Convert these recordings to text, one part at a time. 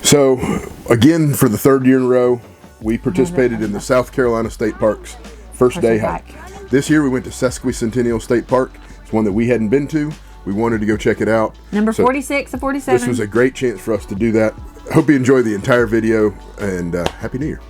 So, again, for the third year in a row, we participated in the South Carolina State Park's first day hike. This year we went to Sesquicentennial State Park. It's one that we hadn't been to. We wanted to go check it out. Number 46 of 47. This was a great chance for us to do that. I hope you enjoy the entire video, and Happy New Year.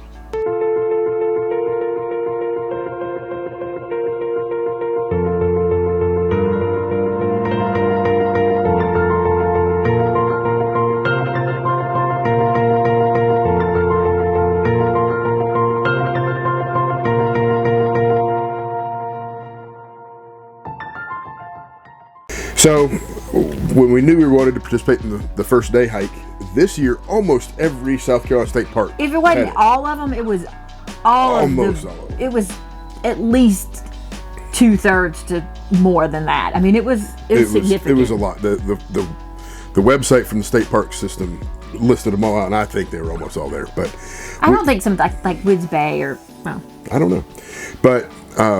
So, when we knew we wanted to participate in the first day hike, this year almost every South Carolina State Park. If it wasn't all of them, it was almost all of them. It was at least 2/3 to more than that. I mean, it was significant. It was a lot. The website from the state park system listed them all out, and I think they were almost all there. But I don't think some like Woods Bay or no. I don't know, but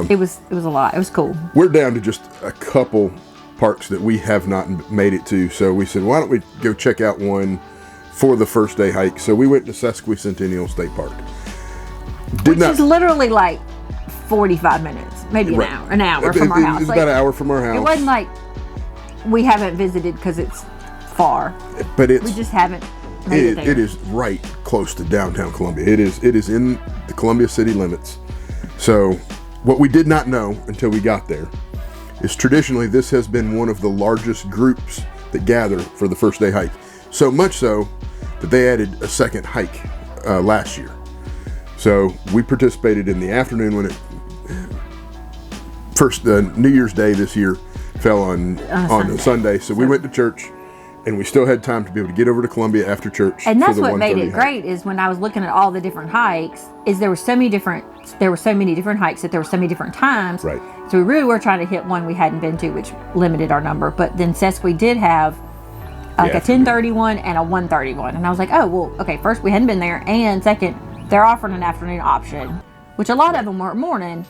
it was a lot. It was cool. We're down to just a couple parks that we have not made it to, so we said, why don't we go check out one for the first day hike? So we went to Sesquicentennial State Park. Which is literally like 45 minutes, maybe an hour from our house. It's about an hour from our house. It wasn't like we haven't visited because it's far, but we just haven't made it there. It is right close to downtown Columbia. It is in the Columbia city limits. So what we did not know until we got there is traditionally this has been one of the largest groups that gather for the first day hike. So much so that they added a second hike last year. So we participated in the afternoon when New Year's Day this year fell on a Sunday. So we went to church, and we still had time to be able to get over to Columbia after church. And that's what made it great, is when I was looking at all the different hikes, is there were so many different hikes that there were so many different times. Right. So we really were trying to hit one we hadn't been to, which limited our number. But then Sesqui did have like a 10:31 and a 1:31. And I was like, oh, well, okay, first we hadn't been there. And second, they're offering an afternoon option, which a lot of them were morning,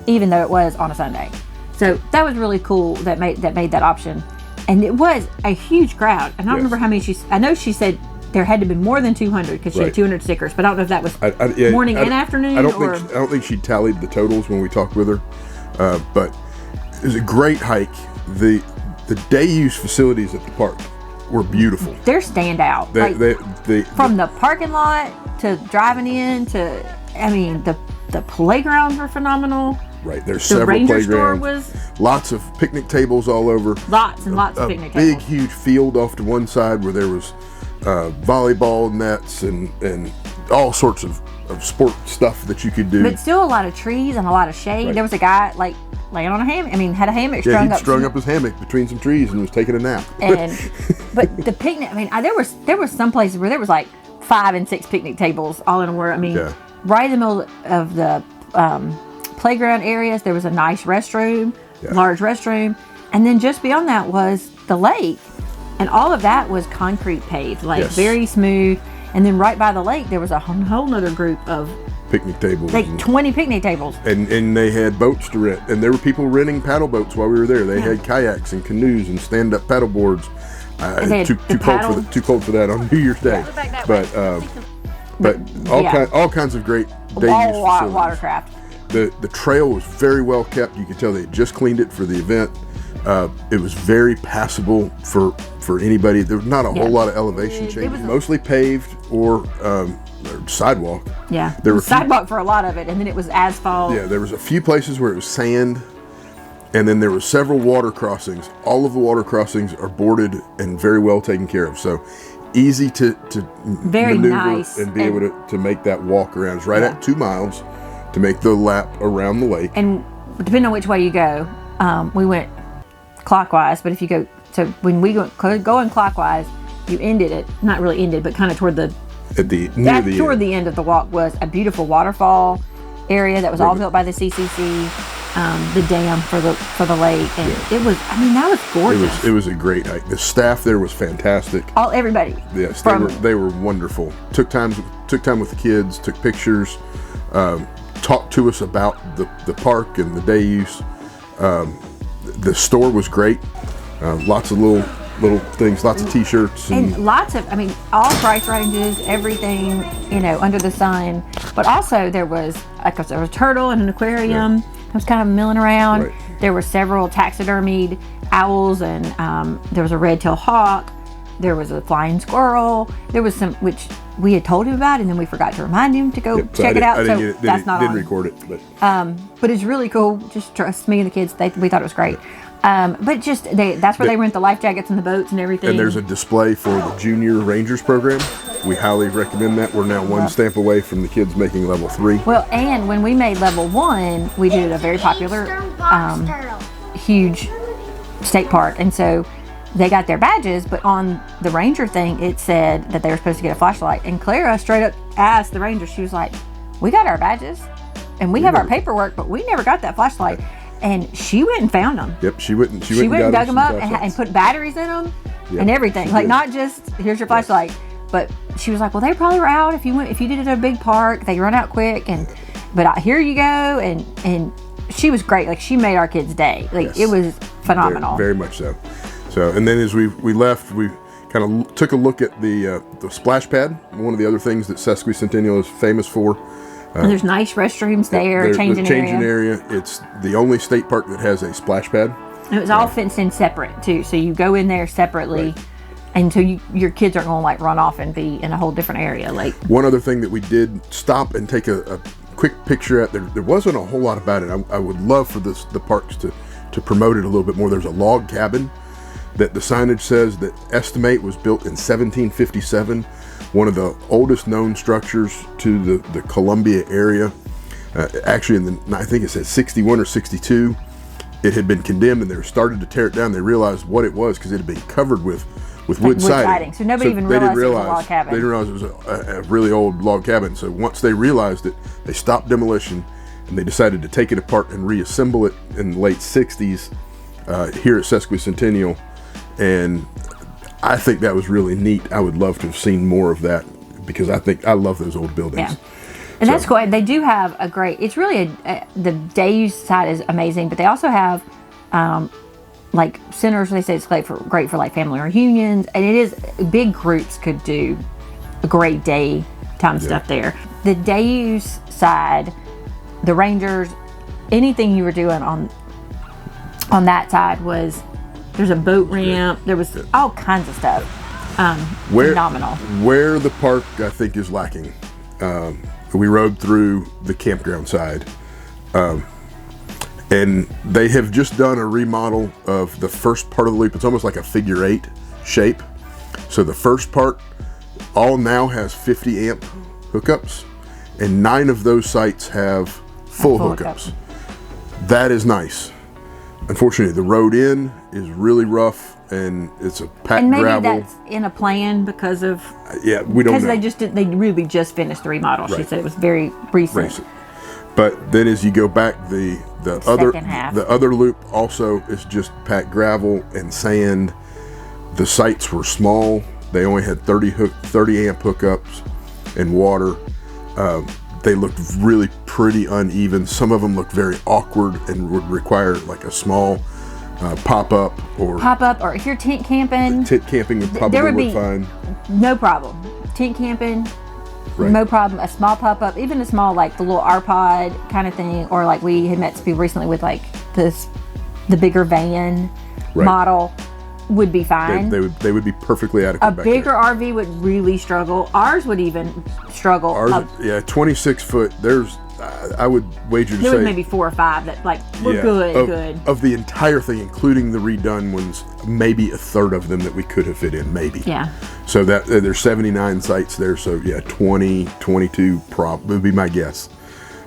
even though it was on a Sunday. So that was really cool that made that option. And it was a huge crowd. And I don't remember how many I know she said there had to be more than 200 because she had 200 stickers, but I don't know if that was morning and afternoon. I don't think she tallied the totals when we talked with her, but it was a great hike. The day use facilities at the park were beautiful. They're standout. From the parking lot to driving in to, I mean, the playgrounds were phenomenal. Right, there's several playgrounds. Lots of picnic tables all over. Lots and lots of picnic tables. A big, huge field off to one side where there was volleyball nets and all sorts of sport stuff that you could do. But still a lot of trees and a lot of shade. Right. There was a guy like laying on a hammock. I mean, had a hammock strung up. He strung up his hammock between some trees and was taking a nap. But the picnic, I mean, there was some places where there was like 5 and 6 picnic tables all in a row. I mean, right in the middle of the playground areas, there was a nice restroom, large restroom, and then just beyond that was the lake, and all of that was concrete paved, very smooth. And then right by the lake there was a whole nother group of picnic tables, like 20 picnic tables, and they had boats to rent, and there were people renting paddle boats while we were there. They had kayaks and canoes and stand-up paddle boards. Too cold for that on New Year's Day, but all kinds of great day use facilities. Watercraft. The trail was very well kept. You could tell they had just cleaned it for the event. It was very passable for anybody. There was not a whole lot of elevation change. Mostly paved or sidewalk. Yeah, there was sidewalk for a lot of it, and then it was asphalt. Yeah, there was a few places where it was sand, and then there were several water crossings. All of the water crossings are boarded and very well taken care of. So easy to maneuver and be able to make that walk around. It's right at 2 miles to make the lap around the lake. And depending on which way you go, we went clockwise, but if you go, so when we go going clockwise, you ended it, not really ended, but kind of toward the end of the walk was a beautiful waterfall area that was all built by the CCC, the dam for the lake, and it was, I mean, that was gorgeous. It was a great hike. The staff there was fantastic. Everybody. Yes, they were wonderful. Took time with the kids, took pictures, talked to us about the park and the day use. The store was great. Lots of little little things, lots of T-shirts, and lots of, I mean, all price ranges, everything, under the sun. But also there was a turtle in an aquarium. It was kind of milling around. Right. There were several taxidermied owls, and there was a red-tailed hawk. There was a flying squirrel. There was some, which we had told him about, and then we forgot to remind him to go check it out. So that's not on. Didn't record it, but it's really cool. Just trust me and the kids. We thought it was great. But just that's where they rent the life jackets and the boats and everything. And there's a display for the Junior Rangers program. We highly recommend that. We're now one stamp away from the kids making level 3. Well, and when we made level 1, we did a very popular, huge state park, and so they got their badges, but on the ranger thing, it said that they were supposed to get a flashlight. And Clara straight up asked the ranger, she was like, we got our badges and we have our paperwork, but we never got that flashlight. And she went and found them. Yep, she went and dug them up and put batteries in them and everything. Like, not just, here's your flashlight, but she was like, well, they probably were out if you did it at a big park, they run out quick. But here you go. And she was great. Like, she made our kids' day. Like, it was phenomenal. Very, very much so. So, and then as we left, we kind of took a look at the splash pad. One of the other things that Sesquicentennial is famous for. And there's nice restrooms there, changing area. It's the only state park that has a splash pad. And it was all fenced in separate too, so you go in there separately, until your kids aren't going to like run off and be in a whole different area. Like, one other thing that we did stop and take a quick picture at. There wasn't a whole lot about it. I would love for the parks to promote it a little bit more. There's a log cabin that the signage says that estimate was built in 1757, one of the oldest known structures to the Columbia area. Actually, I think it said 61 or 62, it had been condemned, and they started to tear it down. They realized what it was because it had been covered with wood siding. So nobody even realized it was a log cabin. They didn't realize it was a really old log cabin. So once they realized it, they stopped demolition, and they decided to take it apart and reassemble it in the late 60s here at Sesquicentennial. And I think that was really neat. I would love to have seen more of that because I love those old buildings. Yeah. And that's cool. They do have a great, it's really the day use side is amazing, but they also have like centers. They say it's great for like family reunions, and it is, big groups could do a great daytime stuff there. The day use side, the Rangers, anything you were doing on that side was, there's a boat ramp. There was all kinds of stuff. Phenomenal. Where the park, I think, is lacking. We rode through the campground side. And they have just done a remodel of the first part of the loop. It's almost like a figure 8 shape. So the first part all now has 50 amp hookups. And 9 of those sites have full hookups. That is nice. Unfortunately, the road in is really rough, and it's a packed gravel. And maybe that's in a plan because of... we don't know. Because they really just finished the remodel. Right. She said it was very recent. But then as you go back, the other loop also is just packed gravel and sand. The sites were small. They only had 30 amp hookups and water. They looked really pretty uneven. Some of them looked very awkward and would require like a small pop-up or if you're tent camping. Tent camping would probably work fine. No problem. Tent camping, no problem. A small pop-up, even a small like the little R-Pod kind of thing, or like we had met some people recently with like the bigger van model. Would be fine. They would be perfectly adequate. A bigger RV would really struggle. Ours would even struggle. Ours, 26 foot. There's, I would wager to say, there was maybe 4 or 5 that like were good. Of the entire thing, including the redone ones, maybe a third of them that we could have fit in, maybe. Yeah. So that there's 79 sites there. So 20, 22 would be my guess.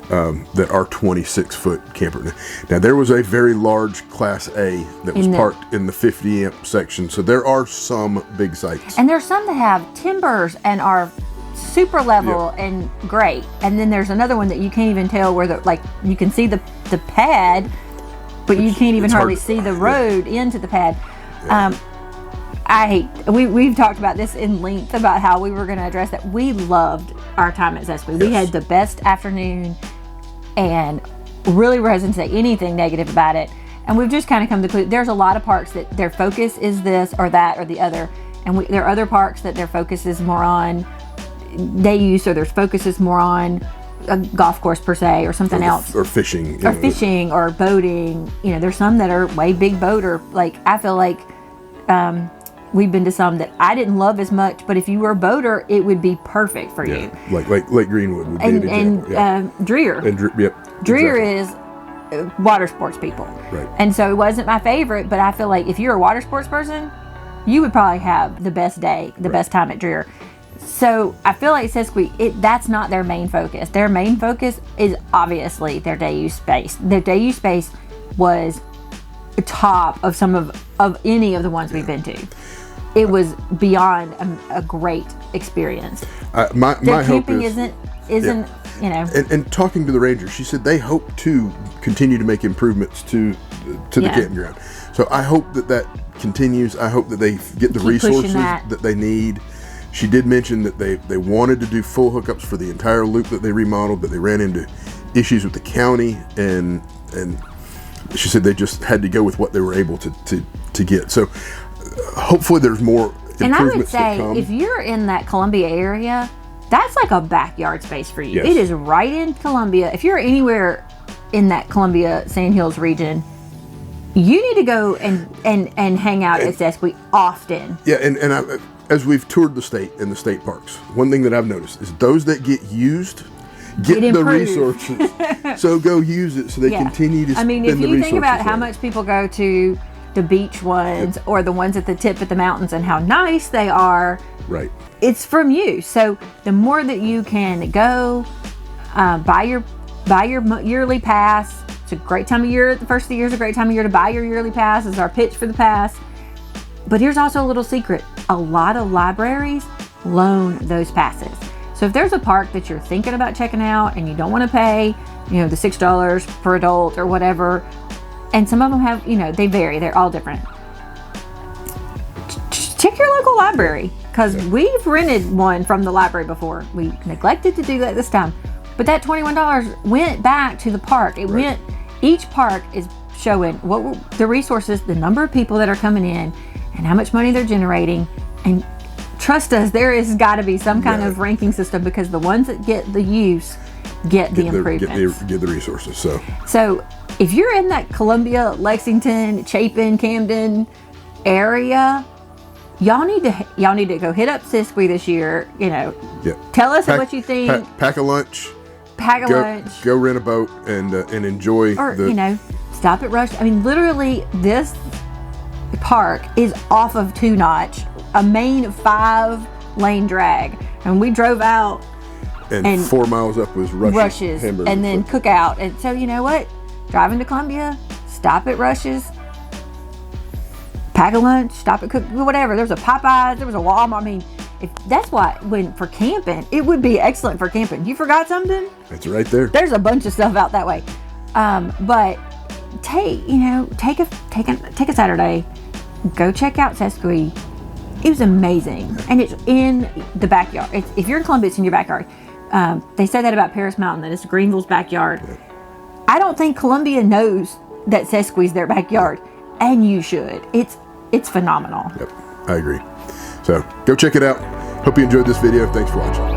That are 26-foot camper. Now there was a very large Class A that was parked in the 50 amp section, so there are some big sites. And there's some that have timbers and are super level and great. And then there's another one that you can't even tell where you can see the pad, but you can't even hardly see the road into the pad. We've talked about this in length about how we were going to address that. We loved our time at Sesqui. We had the best afternoon and really wasn't say anything negative about it. And we've just kind of come to conclude there's a lot of parks that their focus is this or that or the other. And there are other parks that their focus is more on day use, or their focus is more on a golf course per se, or something else. Or fishing. Or fishing or boating. You know, there's some that are way big boater. Like, I feel like we've been to some that I didn't love as much, but if you were a boater, it would be perfect for you. Like Lake Greenwood would be an example. And Dreer. Dreer is water sports people. Right. And so it wasn't my favorite, but I feel like if you're a water sports person, you would probably have the best day, the best time at Dreer. So I feel like Sesqui, that's not their main focus. Their main focus is obviously their day use space. Their day use space was top of some of any of the ones we've been to. It was beyond a great experience. My hope camping isn't you know. And talking to the Rangers, she said they hope to continue to make improvements to the campground. So I hope that continues. I hope that they get the resources that they need. She did mention that they wanted to do full hookups for the entire loop that they remodeled, but they ran into issues with the county, and she said they just had to go with what they were able to get. So hopefully there's more improvements. And I would say if you're in that Columbia area, that's like a backyard space for you. Yes. It is right in Columbia. If you're anywhere in that Columbia Sand Hills region, you need to go and hang out at Sesqui often. Yeah, and as we've toured the state and the state parks, one thing that I've noticed is those that get used get the resources. So go use it so they continue to spend the resources. I mean, if you think about how much people go to the beach ones or the ones at the tip of the mountains and how nice they are, right? It's from you. So the more that you can go, buy your yearly pass. It's a great time of year. The first of the year is a great time of year to buy your yearly pass. Is our pitch for the pass. But here's also a little secret. A lot of libraries loan those passes. So if there's a park that you're thinking about checking out and you don't want to pay, the $6 per adult or whatever, and some of them have, they vary. They're all different. Check your local library, because we've rented one from the library before. We neglected to do that this time. But that $21 went back to the park. It went, each park is showing what the resources, the number of people that are coming in, and how much money they're generating. And trust us, there has got to be some kind of ranking system, because the ones that get the use get the improvements. Get the resources. So if you're in that Columbia, Lexington, Chapin, Camden area, y'all need to go hit up Sesqui this year. Tell us what you think. Pack a lunch. Go rent a boat and enjoy. Or stop at Rush. I mean, literally, this park is off of 2-notch, a main 5-lane drag, and we drove out. And 4 miles up was Rush's and then Cookout. And so, you know what? Driving to Columbia, stop at Rush's, pack a lunch, stop at whatever. There's a Popeyes, there was a Walmart. I mean, that's why for camping, it would be excellent for camping. You forgot something? It's right there. There's a bunch of stuff out that way. But take a Saturday, go check out Sesqui. It was amazing, and it's in the backyard. If you're in Columbia, it's in your backyard. They say that about Paris Mountain, that it's Greenville's backyard. Yeah. I don't think Columbia knows that Sesqui's their backyard, and you should. It's phenomenal. Yep, I agree. So go check it out. Hope you enjoyed this video. Thanks for watching.